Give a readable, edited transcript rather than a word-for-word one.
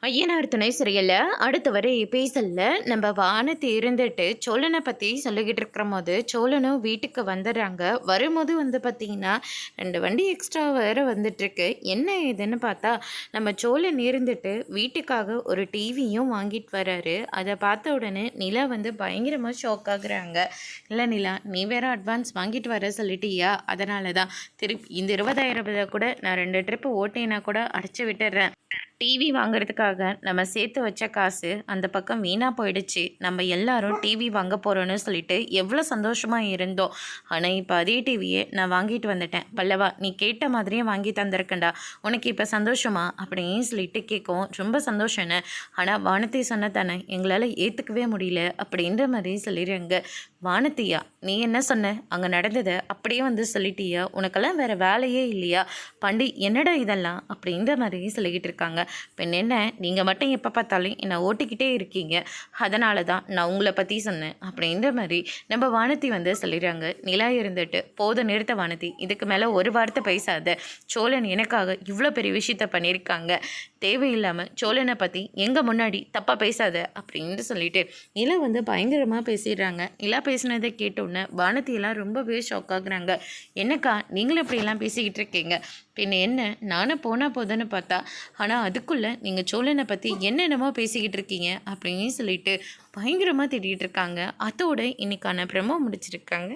ஐயனார் துணை சரியில்ல. அடுத்த வர எபிசோட்ல நம்ம வானதி இருந்துட்டு சோழனை பற்றி சொல்லிக்கிட்டு இருக்கிறபோது சோழனும் வீட்டுக்கு வந்துடுறாங்க. வரும்போது பார்த்தீங்கன்னா 2 வண்டி எக்ஸ்ட்ரா வேறு வந்துட்டுருக்கு. என்ன ஏதுன்னு பார்த்தா நம்ம சோழன் இருந்துட்டு வீட்டுக்காக ஒரு டிவியும் வாங்கிட்டு வராரு. அதை பார்த்த உடனே நிலா பயங்கரமாக ஷாக் ஆகுறாங்க. இல்லை நிலா, நீ வேற அட்வான்ஸ் வாங்கிட்டு வர சொல்லிட்டியா? அதனால தான் திருப்பி இந்த 20,000 கூட நான் 2 ட்ரிப்பு ஓட்டேன்னா கூட அடைச்சி விட்டுடுறேன். டிவி வாங்குறதுக்காக நம்ம சேர்த்து வச்ச காசு அந்த பக்கம் வீணாக போயிடுச்சு. நம்ம எல்லாரும் டிவி வாங்க போகிறோன்னு சொல்லிட்டு எவ்வளோ சந்தோஷமாக இருந்தோம். ஆனால் இப்போ அதே டிவியே நான் வாங்கிட்டு வந்துட்டேன். பல்லவா, நீ கேட்ட மாதிரியே வாங்கி தந்திருக்கேன்டா. உனக்கு இப்போ சந்தோஷமா அப்படின்னு சொல்லிட்டு கேட்கும். ரொம்ப சந்தோஷம்னு. ஆனால் வானதி சொன்ன தானே எங்களால் ஏற்றுக்கவே முடியல அப்படின்ற மாதிரி சொல்லிடுறாங்க. வானதியா, நீ என்ன சொன்ன? அங்கே நடந்ததை அப்படியே சொல்லிட்டியா? உனக்கெல்லாம் வேறு வேலையே இல்லையா? பண்டி என்னடா இதெல்லாம் அப்படின்ற மாதிரி சொல்லிக்கிட்டு இருக்காங்க. பின் என்ன, நீங்கள் மட்டும் எப்போ பார்த்தாலும் என்னை ஓட்டிக்கிட்டே இருக்கீங்க, அதனால தான் நான் உங்களை பற்றி சொன்னேன் அப்படின்ற மாதிரி நம்ம வானதி சொல்லிடுறாங்க. நிலா இருந்துட்டு போத நிறுத்த வானதி, இதுக்கு மேலே ஒரு வார்த்தை பேசாத. சோழன் எனக்காக இவ்வளோ பெரிய விஷயத்த பண்ணியிருக்காங்க. தேவையில்லாமல் சோழனை பற்றி எங்கள் முன்னாடி தப்பாக பேசாத அப்படின்னு சொல்லிட்டு நிலா பயங்கரமாக பேசிடுறாங்க. நிலா பேசினதை கேட்டோன்னே வானதியெல்லாம் ரொம்பவே ஷாக் ஆகுறாங்க. என்னக்கா நீங்களும் இப்படியெல்லாம் பேசிக்கிட்டு இருக்கீங்க? பின்ன என்ன, நானும் போனால் போதுன்னு பார்த்தா, ஆனால் அதுக்குள்ளே நீங்கள் சோழனை பற்றி என்னென்னமோ பேசிக்கிட்டு இருக்கீங்க அப்படின்னு சொல்லிட்டு பயங்கரமாக திட்டிகிட்டு இருக்காங்க. அதோட இன்னைக்கான ப்ரெமோ முடிச்சிருக்காங்க.